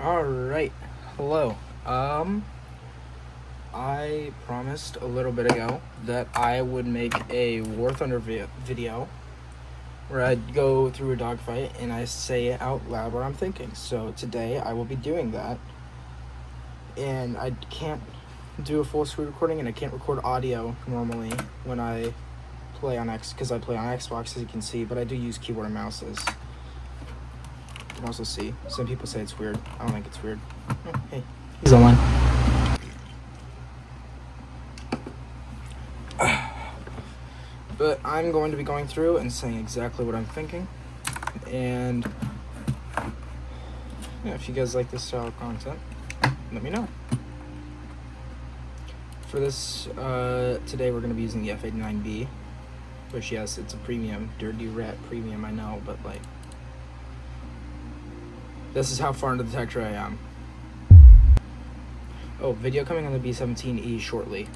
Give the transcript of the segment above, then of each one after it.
Alright, hello. I promised a little bit ago that I would make a War Thunder video where I'd go through a dogfight and I say out loud what I'm thinking. So today I will be doing that. And I can't do a full screen recording and I can't record audio normally when I play on because I play on Xbox, as you can see, but I do use keyboard and mouses. You can also see. Some people say it's weird. I don't think it's weird. Oh, hey, he's online. But I'm going to be going through and saying exactly what I'm thinking. And yeah, if you guys like this style of content, let me know. For this, today we're going to be using the F-89B, which, yes, it's a premium, dirty rat premium, I know, but like, this is how far into the texture I am. Oh, video coming on the B-17E shortly.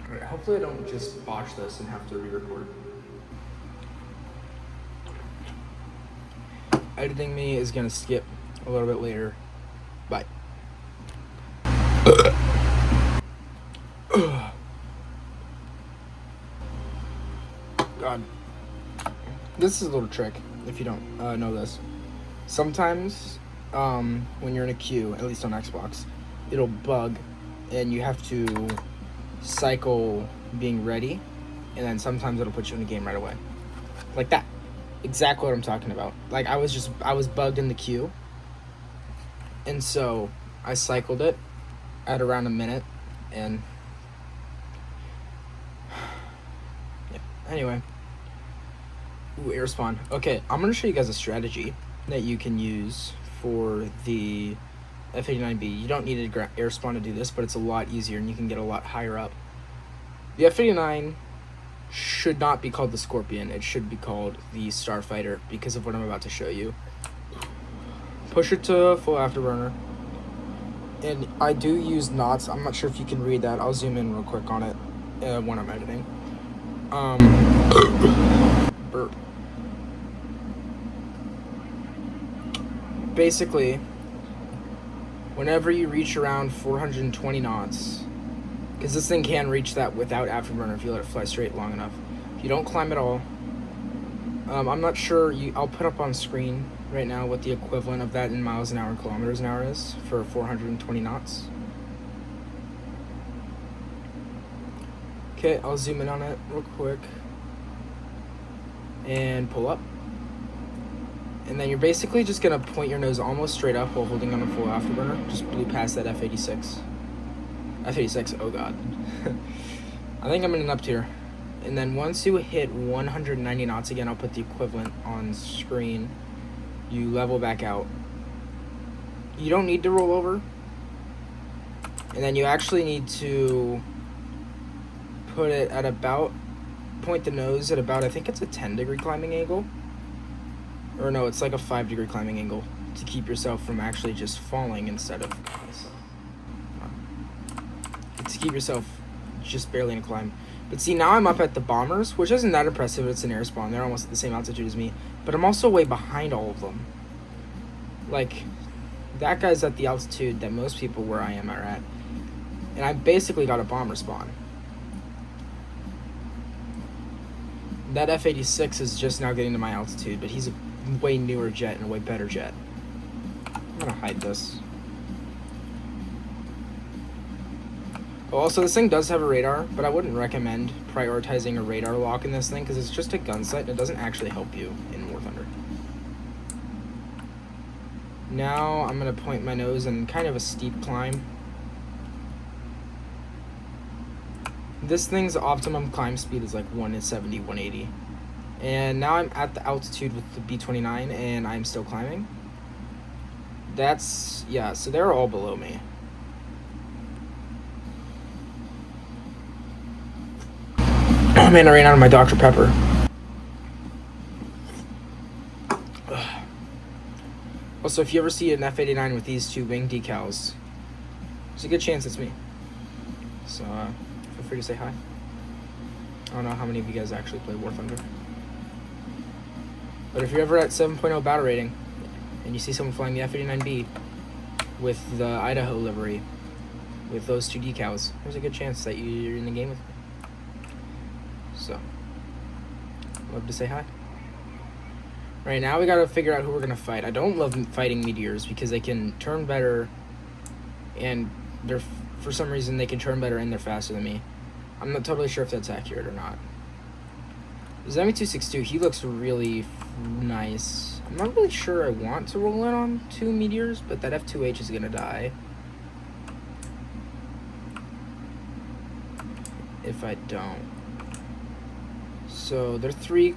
Alright, hopefully I don't just botch this and have to re-record. Editing me is gonna skip a little bit later. Bye. God. This is a little trick, if you don't know this. Sometimes, when you're in a queue, at least on Xbox, it'll bug, and you have to cycle being ready, and then sometimes it'll put you in the game right away. Like that. Exactly what I'm talking about. Like, I was bugged in the queue, and so I cycled it at around a minute, and yeah. Anyway. Ooh, air spawn. Okay, I'm going to show you guys a strategy that you can use for the F-89B. You don't need an air spawn to do this, but it's a lot easier and you can get a lot higher up. The F-89 should not be called the Scorpion. It should be called the Starfighter because of what I'm about to show you. Push it to full afterburner. And I do use knots. I'm not sure if you can read that. I'll zoom in real quick on it when I'm editing. Burp. Basically, whenever you reach around 420 knots, because this thing can reach that without afterburner if you let it fly straight long enough. If you don't climb at all, I'm not sure, I'll put up on screen right now what the equivalent of that in miles an hour and kilometers an hour is for 420 knots. Okay, I'll zoom in on it real quick and pull up. And then you're basically just gonna point your nose almost straight up while holding on a full afterburner. Just blew past that F-86. F-86, oh god. I think I'm in an up tier. And then once you hit 190 knots again, I'll put the equivalent on screen. You level back out. You don't need to roll over. And then you actually need to put it at about, point the nose at about, I think it's a 10-degree climbing angle. Or no, it's like a 5-degree climbing angle to keep yourself from actually just falling instead of... to keep yourself just barely in a climb. But see, now I'm up at the bombers, which isn't that impressive. It's an air spawn. They're almost at the same altitude as me. But I'm also way behind all of them. Like, that guy's at the altitude that most people where I am are at. And I basically got a bomber spawn. That F-86 is just now getting to my altitude, but he's a way newer jet and a way better jet. I'm gonna hide this. Also, this thing does have a radar, but I wouldn't recommend prioritizing a radar lock in this thing because it's just a gun sight and it doesn't actually help you in War Thunder. Now I'm gonna point my nose in kind of a steep climb. This thing's optimum climb speed is like 170, 180. And now I'm at the altitude with the B-29 and I'm still climbing. That's, yeah, so they're all below me. Oh man, I ran out of my Dr. Pepper. Also, if you ever see an F-89 with these two wing decals, there's a good chance it's me. So, feel free to say hi. I don't know how many of you guys actually play War Thunder. But if you're ever at 7.0 battle rating, and you see someone flying the F-89B with the Idaho livery, with those 2 decals, there's a good chance that you're in the game with me. So, love to say hi. Right now we gotta figure out who we're gonna fight. I don't love fighting meteors because they can turn better, and they're, for some reason, they can turn better and they're faster than me. I'm not totally sure if that's accurate or not. Zemi 262, he looks really nice. I'm not really sure I want to roll in on 2 meteors, but that F2H is gonna die if I don't. So they're 3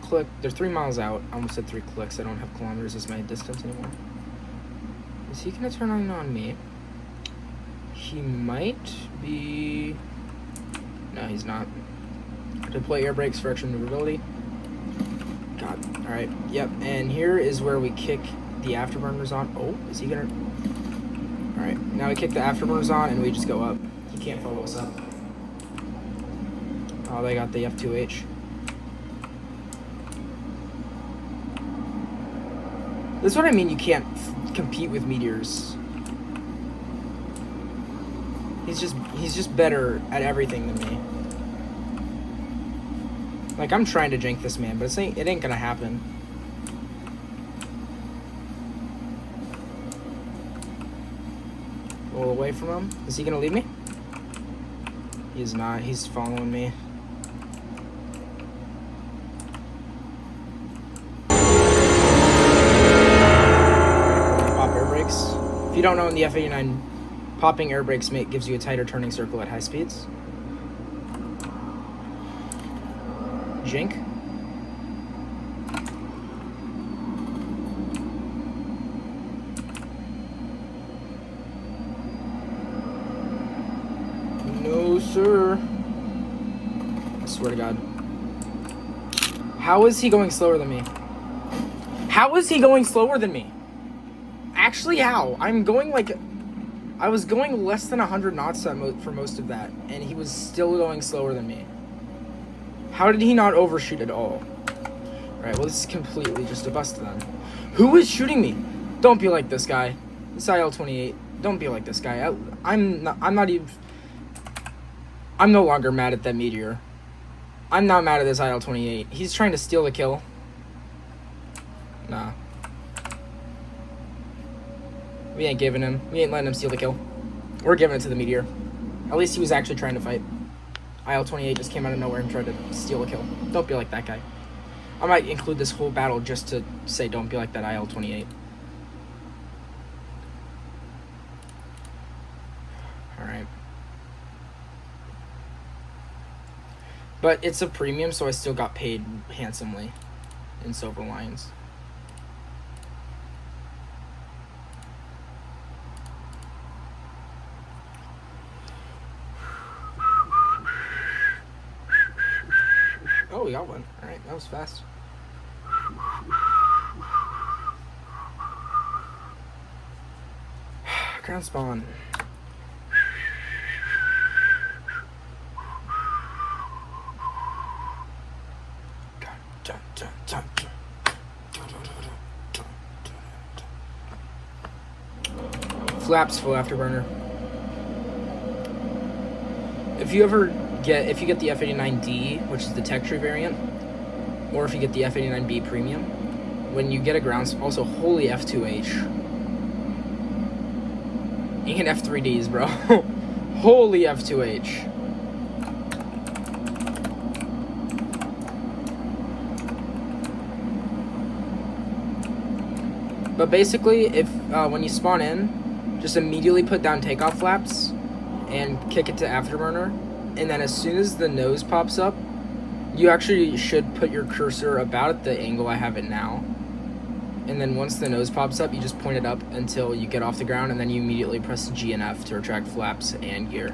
miles out. I almost said 3 clicks. I don't have kilometers as my distance anymore. Is he gonna turn on me? He might be. No, he's not. Deploy air brakes for extra maneuverability. God. All right. Yep. And here is where we kick the afterburners on. Oh, is he gonna? All right. Now we kick the afterburners on and we just go up. He can't follow us up. Oh, they got the F2H. That's what I mean. You can't compete with meteors. He's just better at everything than me. Like, I'm trying to jank this man, but it ain't gonna happen. Roll away from him. Is he gonna leave me? He's not. He's following me. Pop air brakes. If you don't know, in the F-89, popping air brakes gives you a tighter turning circle at high speeds. Jink. No, sir. I swear to God. How is he going slower than me? How is he going slower than me? Actually, how? I'm going like... I was going less than 100 knots for most of that, and he was still going slower than me. How did he not overshoot at all? Alright, well, this is completely just a bust then. Who is shooting me? Don't be like this guy. This IL-28. Don't be like this guy. I'm no longer mad at that meteor. I'm not mad at this IL-28. He's trying to steal the kill. Nah. We ain't giving him. We ain't letting him steal the kill. We're giving it to the meteor. At least he was actually trying to fight. IL-28 just came out of nowhere and tried to steal a kill. Don't be like that guy. I might include this whole battle just to say don't be like that IL-28. Alright. But it's a premium, so I still got paid handsomely in silver lions. Oh, we got one. Alright, that was fast. Ground spawn. Flaps full afterburner. If you get the F-89D, which is the tech tree variant, or if you get the F-89B premium, when you get a ground, also holy F2H and F3Ds, bro. Holy F2H. But basically, if when you spawn in, just immediately put down takeoff flaps and kick it to afterburner, and then as soon as the nose pops up, you actually should put your cursor about at the angle I have it now. And then once the nose pops up, you just point it up until you get off the ground, and then you immediately press G and F to retract flaps and gear.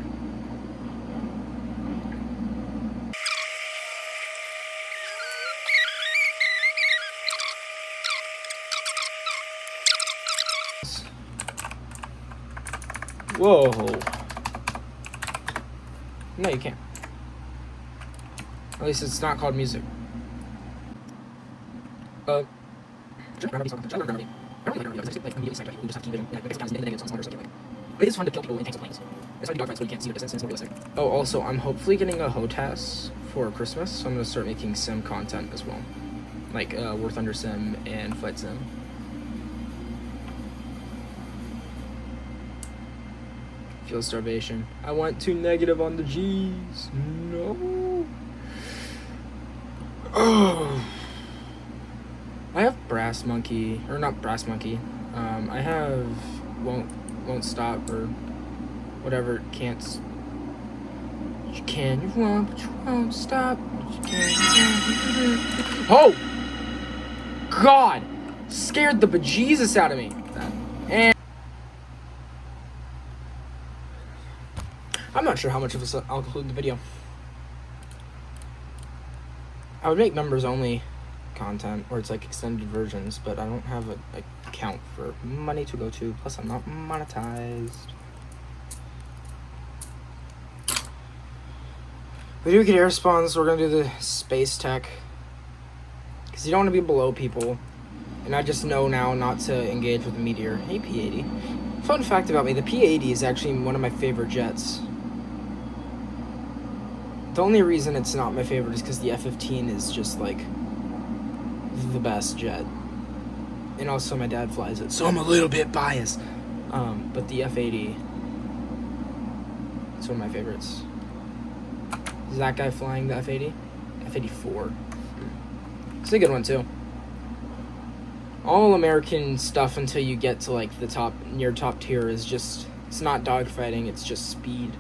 Whoa. No, you can't. At least it's not called music. I don't really like it, like immediately snipe people who just have team vision, and it sometimes it's almost like but it is fun to kill people in tanks and planes. That's why you dogfights when you can't see the distance and it's more realistic. Oh, also, I'm hopefully getting a HOTAS for Christmas, so I'm gonna start making sim content as well, like War Thunder Sim and Flight Sim. Feel starvation. I went too negative on the G's. No. Oh. I have Brass Monkey, or not Brass Monkey. I have won't stop or whatever. Can't. You can, you won't, but you won't stop. You can, oh, God! Scared the bejesus out of me. And I'm not sure how much of this I'll include in the video. I would make members only content where it's like extended versions, but I don't have a account for money to go to, plus I'm not monetized. We do get air spawns, so we're gonna do the space tech because you don't want to be below people, and I just know now not to engage with the meteor. Hey, P-80. Fun fact about me, the P-80 is actually one of my favorite jets. The only reason it's not my favorite is because the F-15 is just like the best jet, and also my dad flies it, so I'm a little bit biased. But the F-80, it's one of my favorites. Is that guy flying the F-80? F-84. It's a good one too. All American stuff until you get to like the top, near top tier, is just, it's not dogfighting, it's just speed.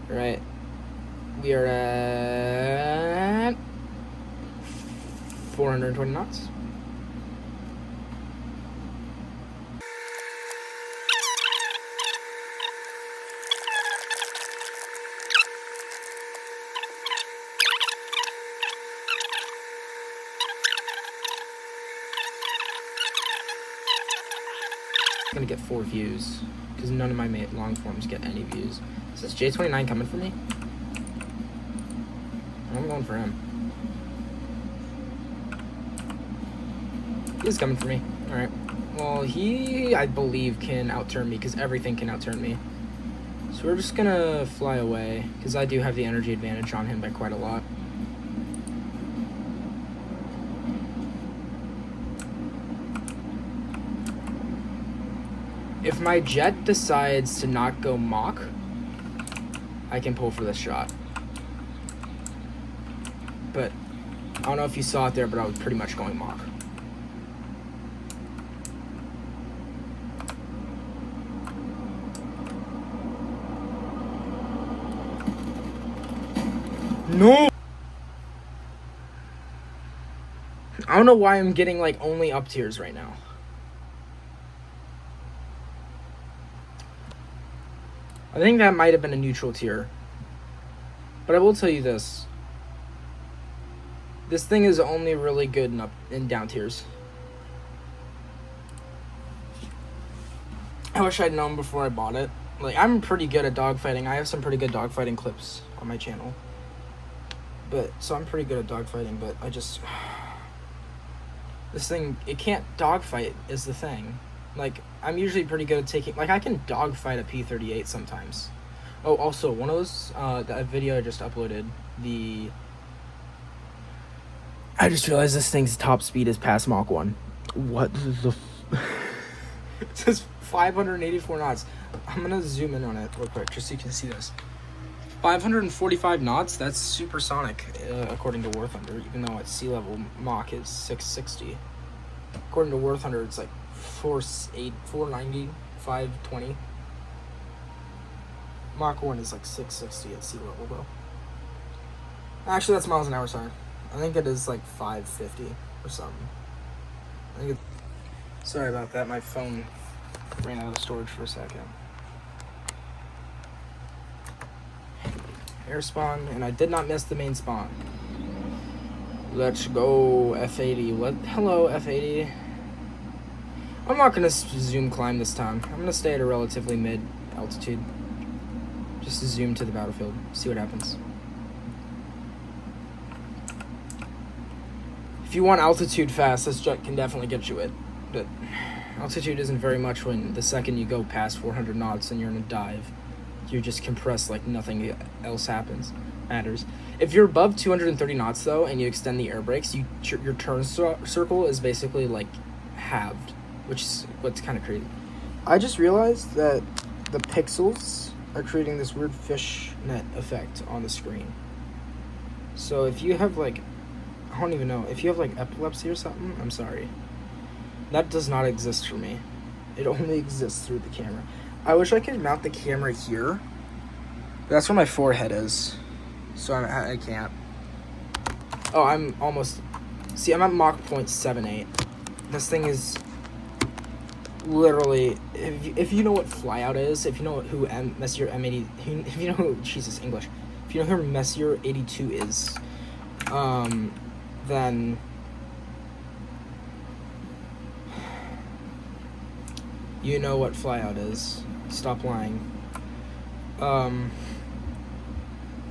Right. We are at 420 knots. I'm gonna get 4 views because none of my long forms get any views. Is this J-29 coming for me? I'm going for him. He's coming for me. Alright. Well, he, I believe, can outturn me because everything can outturn me. So we're just gonna fly away because I do have the energy advantage on him by quite a lot. If my jet decides to not go Mach, I can pull for this shot. But I don't know if you saw it there, but I was pretty much going Mach. No! I don't know why I'm getting like only up tiers right now. I think that might have been a neutral tier. But I will tell you this. This thing is only really good in up and down tiers. I wish I'd known before I bought it. Like, I'm pretty good at dogfighting. I have some pretty good dogfighting clips on my channel. So I'm pretty good at dogfighting, but I just... This thing, it can't dogfight is the thing. Like, I'm usually pretty good at taking... Like, I can dogfight a P-38 sometimes. Oh, also, one of those... that video I just uploaded, the... I just realized this thing's top speed is past Mach 1. What the... It says 584 knots. I'm gonna zoom in on it real quick, just so you can see this. 545 knots? That's supersonic, according to War Thunder, even though at sea level, Mach is 660. According to War Thunder, it's like 490, 520. Mach 1 is like 660 at sea level, though. Actually, that's miles an hour, sorry. I think it is like 550 or something. Sorry about that, my phone ran out of storage for a second. Air spawn, and I did not miss the main spawn. Let's go, F-80. What? Hello, F-80. I'm not gonna zoom climb this time. I'm gonna stay at a relatively mid altitude. Just to zoom to the battlefield, see what happens. If you want altitude fast, this jet can definitely get you it. But altitude isn't very much when the second you go past 400 knots and you're in a dive. You just compress like nothing else matters. If you're above 230 knots though, and you extend the air brakes, your turn circle is basically like halved, which is what's kind of crazy. I just realized that the pixels are creating this weird fishnet effect on the screen. So if you have like, I don't even know, if you have like epilepsy or something, I'm sorry. That does not exist for me. It only exists through the camera. I wish I could mount the camera here. That's where my forehead is. So I can't. Oh, I'm almost... See, I'm at Mach 0.78. This thing is literally... If you know what flyout is, if you know who Messier M80... If you know who... Jesus, English. If you know who Messier 82 is, then... You know what flyout is. Stop lying. But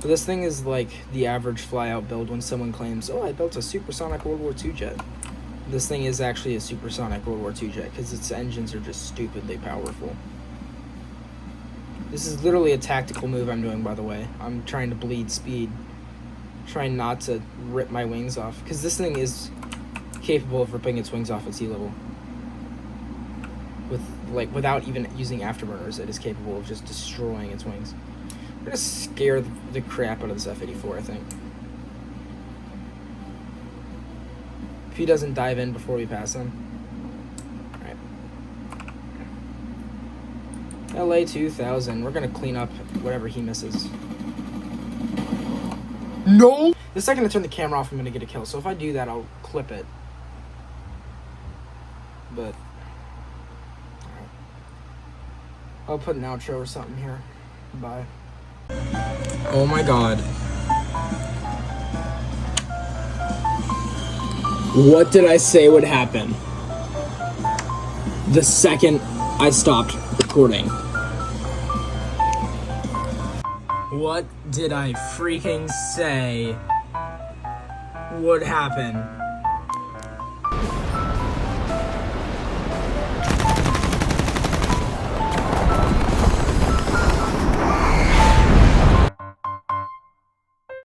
this thing is like the average flyout build when someone claims, oh, I built a supersonic World War II jet. This thing is actually a supersonic World War II jet because its engines are just stupidly powerful. This is literally a tactical move I'm doing, by the way. I'm trying to bleed speed. Trying not to rip my wings off. Because this thing is capable of ripping its wings off at sea level. Without even using afterburners, it is capable of just destroying its wings. We're gonna scare the crap out of this F-84, I think. If he doesn't dive in before we pass him. Alright. LA 2000. We're gonna clean up whatever he misses. No! The second I turn the camera off, I'm gonna get a kill. So if I do that, I'll clip it. But... I'll put an outro or something here. Bye. Oh my god. What did I say would happen the second I stopped recording? What did I freaking say would happen